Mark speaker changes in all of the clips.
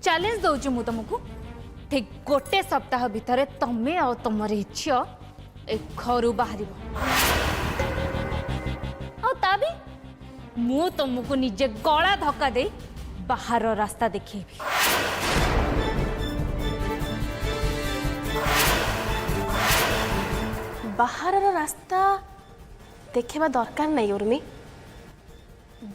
Speaker 1: Challenge दौची मु तुमको ठीक गोटे सप्ताह भितर तमें आ तुम झील ए घर बाहर भी मु तुमको निजे गला धक्का दे बाहर रास्ता देखी।
Speaker 2: बाहर रास्ता देखा दरकार नहीं उर्मी।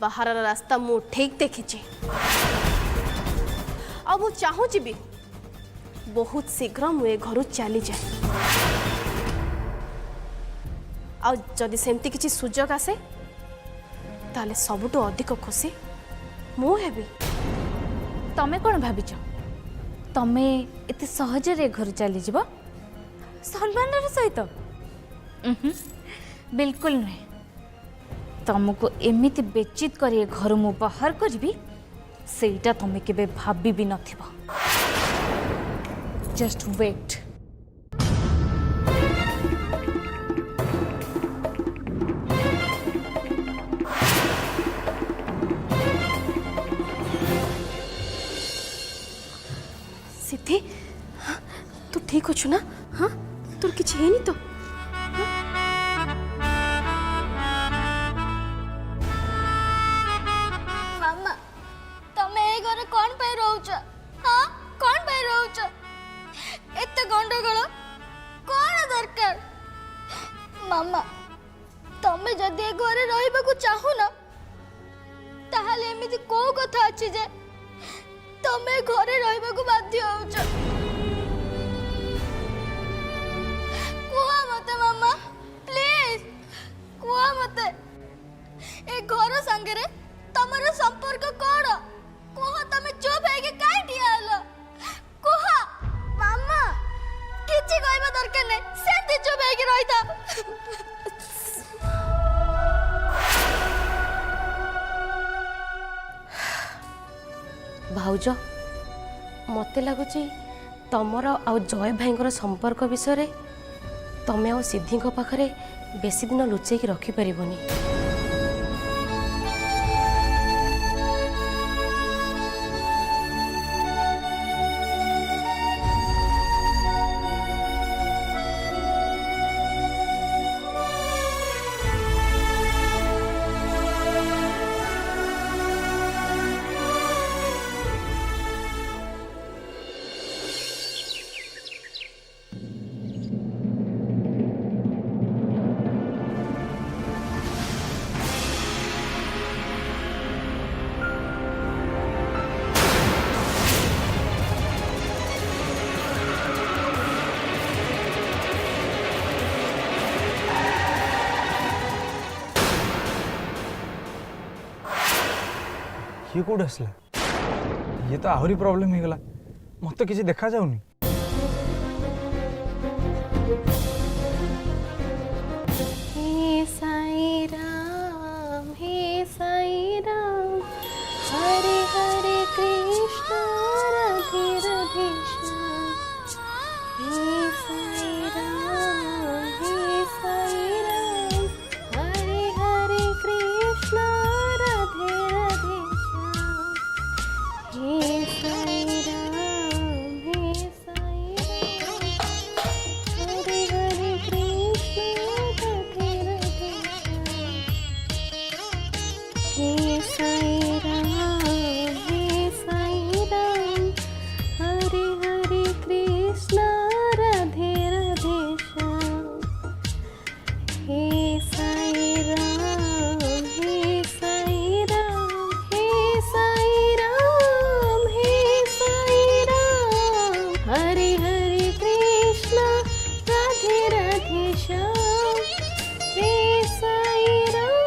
Speaker 2: बाहर रास्ता मु ठीक देखी आ मु चाहूची भी बहुत शीघ्र मुझे घर चली जाए। आदि सेमती किसी सुजोग आसे ताले सबुठु अधिक खुशी मु हेबी।
Speaker 1: तमें कौन भाविच तमें एते सहजरे घर चली जीव सम्मान सहित? बिल्कुल नुहे। तुमको एमिति बेचित कर घर मु बाहर करी सेटा तुम्हें केबे भाभी भी नथिबा। Just wait.
Speaker 2: सिद्धि हाँ, तू ठीक अच्छु ना? हाँ तोर किसी है नहीं तो?
Speaker 3: मामा तमे ए घरे कौन पे रहउछ? हाँ कौन पे रहउछ? एते गंडगोल कौन दरकार? मामा तमे जदि ए घरे रहिबा को चाहू ना ताहाले एमिति को कथा अछि जे तमे घरे रहिबा को बाध्य होउछ? कुआ मते मामा प्लीज कुआ मते ए घर संगे तमर संपर्क कौन? कुह तमे चुप है कि काई दिया हलो? कुह मामा किछि कहबा दरकार नै सेंती चुप है कि रहिता।
Speaker 2: भाउज मते लगुच तमर आ जय भाईर संपर्क विषय तमें आ सिद्धि पाखरे बेसी दिन लुचेक रखिपारबनी।
Speaker 4: ये कौट आसला? ये तो आहरी प्रॉब्लम हो गला। मत किसी देखा जाऊनी।
Speaker 2: हे साई राम हरे हरे कृष्ण राधे राधे श्याम। हे साई राम हरे हरे कृष्ण राधे राधे श्याम। हे साई राम हरे हरे कृष्ण राधे राधे श्याम। हे साई राम हरे हरे कृष्ण राधे राधे श्याम। हे साई राम हे साई राम हरे हरे कृष्ण राधे राधे श्याम। हे साई राम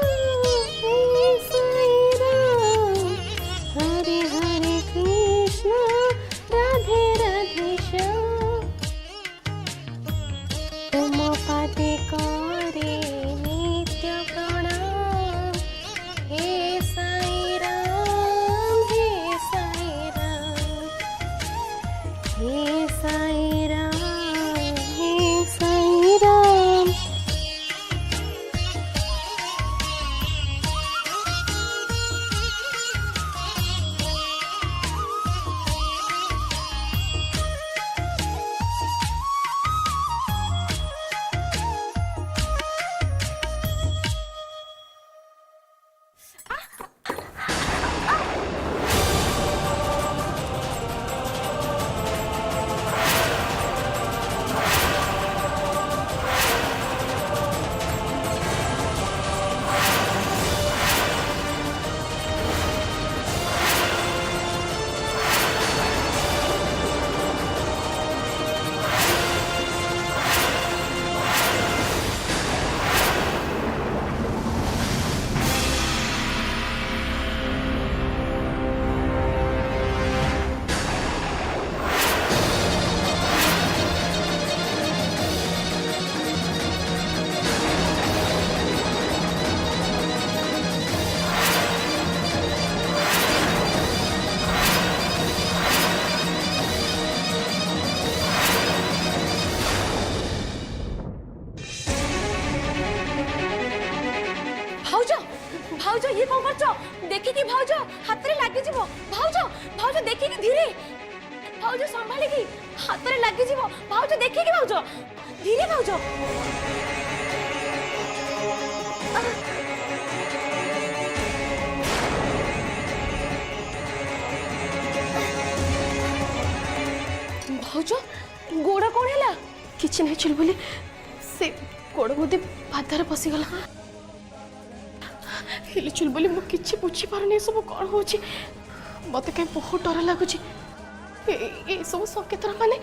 Speaker 2: हरे हरे कृष्ण राधे राधे श्याम। तुम पाते करे नित्य प्रणाम। हे साई राम हे साई राम हे साई राम। धीरे भाउज संभालिकी हाथ में लगी जीव भाउज देखिए भाउज धीरे भाउज भाउज गोड़ कौन है किसी नहीं चुलबुली से गोड़ मध्य पादर पशिगला हेले चुलबुली मु किछि बुझी पारनी सब कौन हो मत कहीं बहुत डर लगुच सब संकेत माने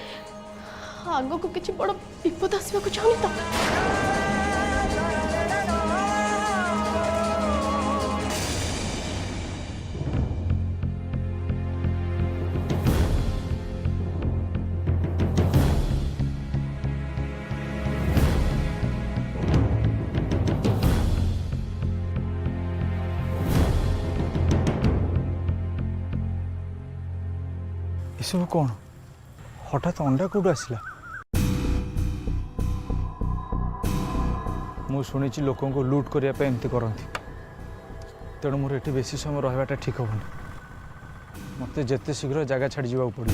Speaker 2: आग को किसी बड़ विपद आसवा चाहूनी तो
Speaker 4: सब कौन हठात अंडा कौटू आसला मु शुणी लोकों को लुट करने एमती करती तेणु मोर ये बेसी समय रहा ठीक हेनी मत जिते शीघ्र जगह छाड़ी जावाक पड़े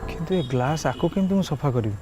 Speaker 4: किंतु ये ग्लास आको केमती मु सफा करी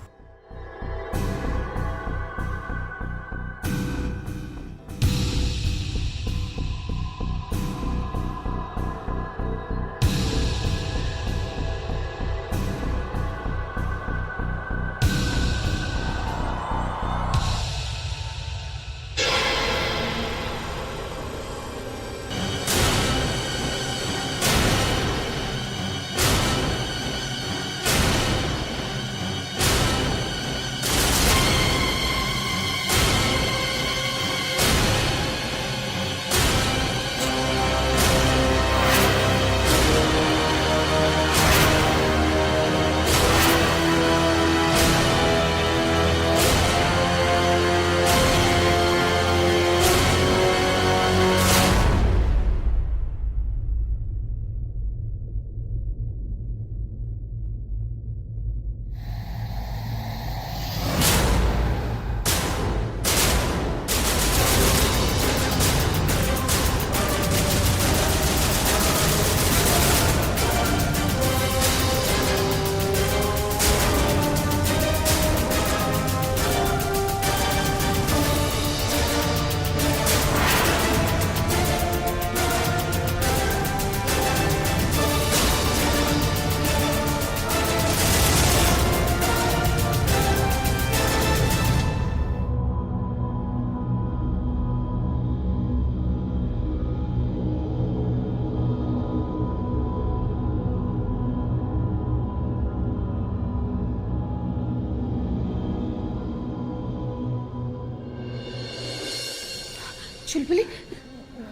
Speaker 2: चुलबुली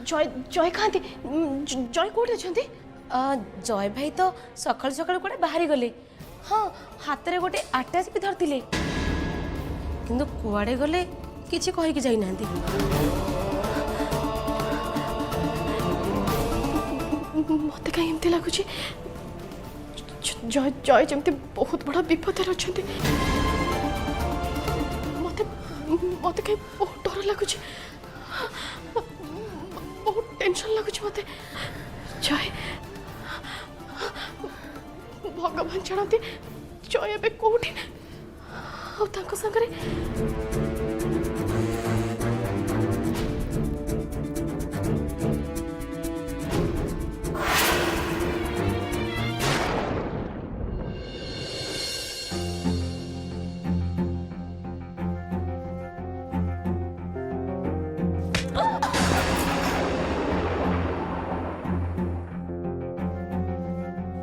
Speaker 2: जय जय खाती जय कौटे अच्छा जय भाई तो सकाल सकाल कौटे बाहरी गले हाँ हाथ में गोटे आटाच भी धरते किंतु कुआड़े गले किसी कहीकि जाना मत कहीं एमती लगुच जय जय जमती बहुत बड़ा विपद अच्छा मत मत कहीं बहुत डर लगुच बहुत टेंशन लगुच मत जय भगवान जानते जय ए कौटी सागरे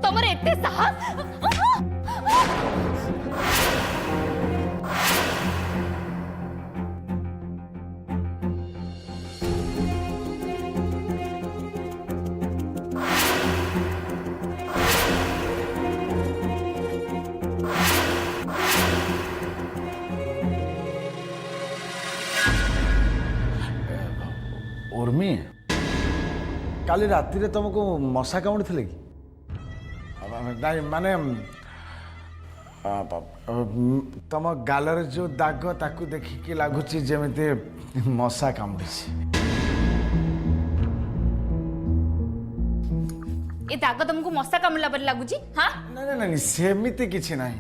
Speaker 1: तमरे एते साहस
Speaker 5: उर्मी काली राति रे तुमको मशा कामुड़ी थे कि नहीं माने तुम गालर जो दाग ताकू देखिकी लगुच जमी मशा कामुड़ी
Speaker 1: ए दाग तुमको मशा कामुला पर लगुच हाँ
Speaker 5: ନାଇଁ ନାଇଁ ନାଇଁ ସେମିତି କିଛି ନାହିଁ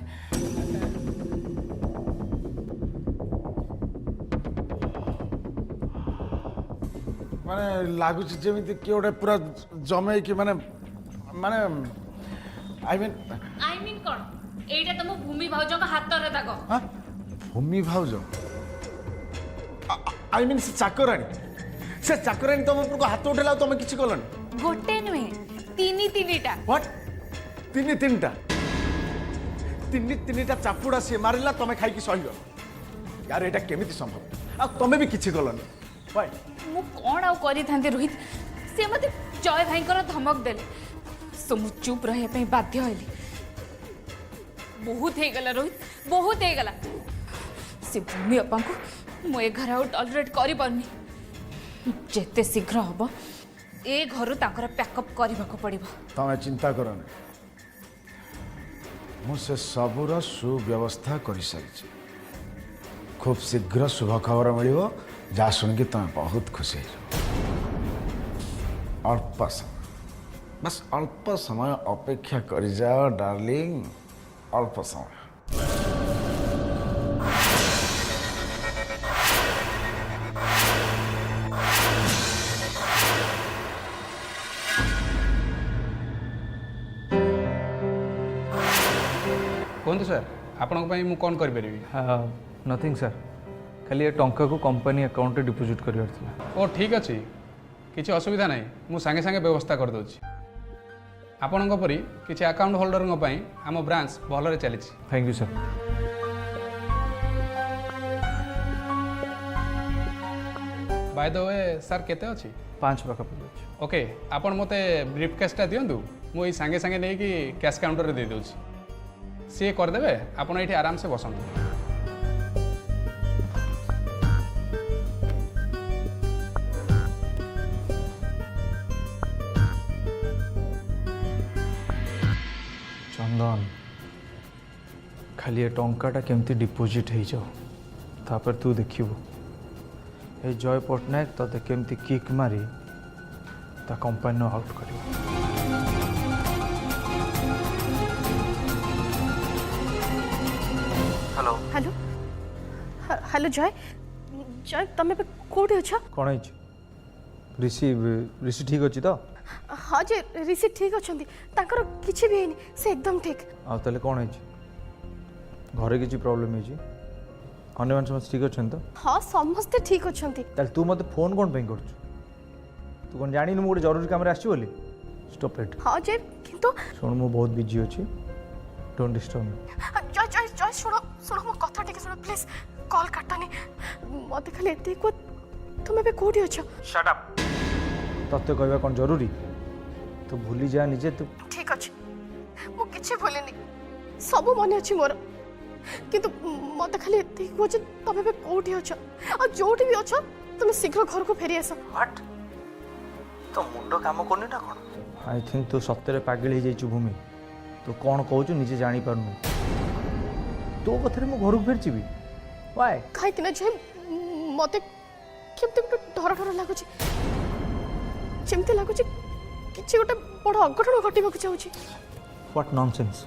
Speaker 5: ମାନେ ଲାଗୁଛି ଯେମିତି କିଏ ଗୋଟେ ପୁରା ଜମେଇକି ମାନେ ମାନେ ଆଇ ମିନ୍
Speaker 1: कौन एटा तुम भूमि भाउजों का हाथ रे दाग
Speaker 5: ଭୂମି ଭାଉଜ ଆଇ ମିନ୍ ସେ ଚାକରାଣୀ ତମ ଉପରକୁ ହାତ ଉଠେଇଲା ଆଉ ତମେ କିଛି କଲନି
Speaker 1: गोटे नुहे तीनीटा
Speaker 5: ହ୍ୱାଟ ତିନିଟା ତିନିଟା ଚାପୁଡ଼ା ସିଏ ମାରିଲା ତମେ ଖାଇକି ସହିଗଲ ୟାର ଏଇଟା କେମିତି ସମ୍ଭବ ଆଉ ତମେ ବି କିଛି କଲନି ଭାଇ
Speaker 1: मु कौन आउ करी थांती रोहित से मते जय भाई धमक देले सो मु चुप रहे पे बाध्य होली बहुत हे गला रोहित बहुत हे गला से भूमि अपा को मु ए घर आउट टॉलरेट करि परनी जेते शीघ्र हबो ए घर ताकर पैकअप करबा को पड़िबो
Speaker 5: तमें चिंता करनी मुझे सबूर सुव्यवस्था कर सारी खूब शीघ्र शुभ खबर मिल जहाँ शुणिकी तुम्हें बहुत खुशी अल्प समय बस अल्प समय अपेक्षा कर जाओ डार्लिंग अल्प समय
Speaker 6: कहतु सर आपण कौन कर
Speaker 4: नथिंग सर खाली ए टंका को कंपनी अकाउंट डिपोजिट करिवार थिला
Speaker 6: ओ ठीक अच्छे किसी असुविधा ना मु सांगे सांगे व्यवस्था कर दूची आपण परी किसी अकाउंट होल्डर आम ब्रांच भलरे चली
Speaker 4: thank you sir
Speaker 6: by the way sir केते अच्छी
Speaker 4: 5 पाखापाखि अछि
Speaker 6: ओके आपण मते ब्रीफ कैशटा दिंतु मुझे सांगे सांगे नहीं कि कैश काउंटर दे दूची सी करदे आप ये आराम से बसंत
Speaker 4: चंदन खाली ए टंकाटा केमती डिपोजिट हो जाओ तापर तू देखिबू ए जय पट्टनायक तते केमती किक मारी ता कंपनी आउट करियो
Speaker 2: हेलो हेलो जय जय तमे पे कोठी अछा
Speaker 4: कौन है ऋषि ऋषि ठीक अच्छी तो
Speaker 2: हाँ जे ऋषि ठीक अछंती ताकर किछि भी हेनी से एकदम ठीक
Speaker 4: आ ताले कौन है घरे किसी प्रॉब्लम है अन्य मान समस्त ठीक अच्छे तो
Speaker 2: हाँ समस्ते ठीक अछंती
Speaker 4: ताले तू मते फोन कौन पे कर तू कौन जानी मु गोटे जरूरी काम आसी बोली स्टॉप इट
Speaker 2: हाँ जे किंतु
Speaker 4: सुन मु बहुत बिजी अच्छी डोंट डिस्टर्ब मी
Speaker 2: जय जय जय सुनो सुनो मो कथा टिके सुनो प्लीज कॉल काटनी मते खाली एते को तुम बे कोठी अछ
Speaker 4: शट अप तत्ते कहबा कौन जरूरी तू भूली जा निजे तू
Speaker 2: ठीक अछि मो किछि भूलिनी सब मन अछि मोर किंतु मते खाली एते को जे तुम बे कोठी अछ आ जोठी भी अछ तुम शीघ्र घर को फेरी आस
Speaker 4: व्हाट तो मुंडो काम करनी ना कोन आई थिंक तू सत्य पागल हो जाइछु भूमि तू कौन कहू निजे जानी पारनु तो कथरे मो घर को फेर जीवी व्हाई
Speaker 2: काहे कि ना जे मते केमते डर डर लागुची जेमते लागुची किछि गोटे बड़ अघटन घटिबा को चाहूची
Speaker 4: व्हाट नॉनसेंस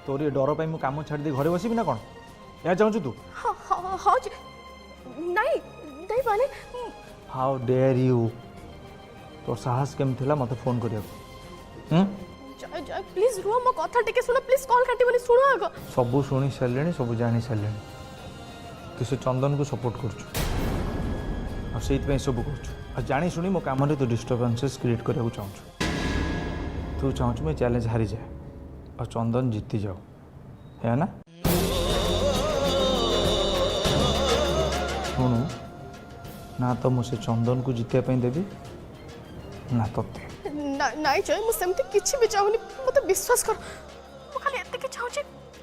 Speaker 4: तोर ये डर पाई मु काम छाड़ दे घरे बसिबी ना कोन या चाहू तू
Speaker 2: हाँ हाँ हाँ जी नहीं नहीं माने
Speaker 4: हाउ डेयर यू तोर साहस केम थिला मते फोन करिया
Speaker 2: जय जय प्लीज रुआ मो कथा टिके सुनो प्लीज कॉल काटिबनी सुनो आगो
Speaker 4: सबू शुणी सारे सब जानी सारे तू से चंदन को सपोर्ट करछु और से सब कर जानी शुणी मो काम तू डिस्टर्बेंसेस क्रिएट करने चाहूँ तू चाहूँ मैं चैलेंज हारी जाए और चंदन जीती जाओ है ना शुणु ना तो मुझे चंदन को जीतने देवी ना तोते
Speaker 2: नहीं जय मु सेमती किछि भी चाहुनी मते विश्वास कर मु खाली एते के चाहू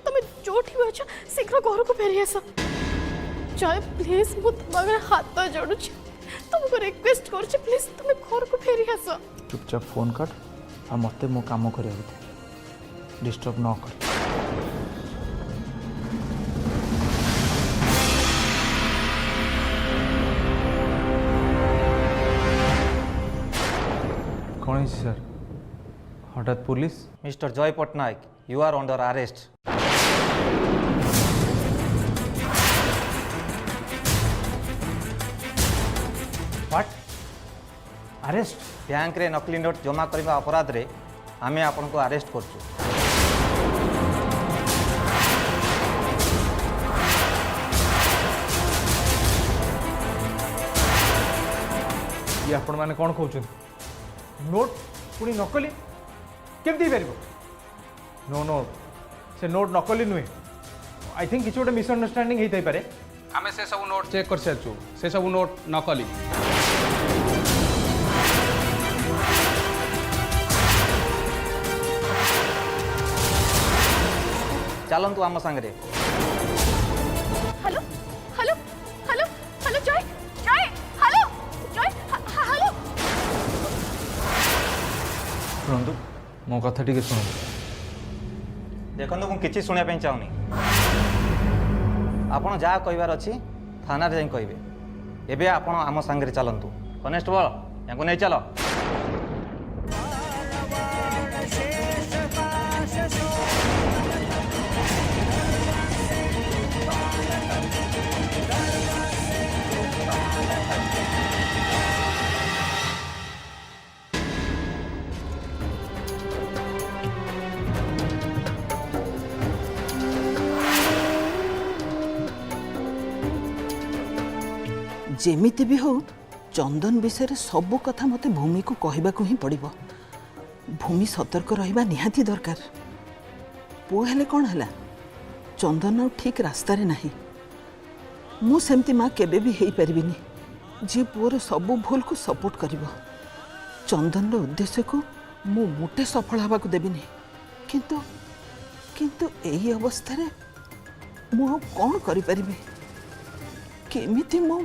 Speaker 2: तुम जोठी भी अछ शीघ्र घर को फेरी आस जय प्लीज मु तुम्हारे हाथ जोड़ू तुमको रिक्वेस्ट कर प्लीज तुम घर को फेरी आस
Speaker 4: चुपचाप फोन काट और मत मो काम करिया डिस्टर्ब न कर कौन है सर हठात police?
Speaker 7: Mister Jay Pattanaik, you are under arrest.
Speaker 4: What? Arrest?
Speaker 7: Bank रे नकली नोट जमा करने अपराध रे आमे आपन को अरेस्ट करछु।
Speaker 4: ये आपण माने कौन कहउछन? नोट पुणी नकली केमती पारिबो? नो नो, से नोट नकली नुहे। आई थिंक किसी गोटे मिसअंडरस्टैंडिंग होई पारे।
Speaker 6: आमे से सब नोट चेक कर सारछु, से सब नोट नकली।
Speaker 7: चलंतु आम संगे।
Speaker 2: हेलो हेलो हेलो हेलो जय जय हेलो जय हेलो।
Speaker 4: शुणु मो कथा टिके शुणु।
Speaker 7: देखो मु किसी शुणा चाहूनी। आपन जहाँ कहबार अच्छी थाना जाई कहबे। एबे आपन आम संगे चलंतु। कनेस्टेबल याको नहीं चलो।
Speaker 8: जेमिति भी हो चंदन विषय सब कथा मते भूमि को कहबाकू ही पड़िबो। भूमि सतर्क रहिबा निहाती दरकार। पुआ हेले कौन हला चंदन ठीक रास्ता रे नहीं। मु सेमती माँ केबे भी हेई परिबिनी जे पुअर सब भूल को सपोर्ट करिबो। चंदन रो उद्देश्य को मु मोटे सफल हबाकू देबिनी। किंतु किंतु एही अवस्था रे मु कौन करि परिबे? केमिति मु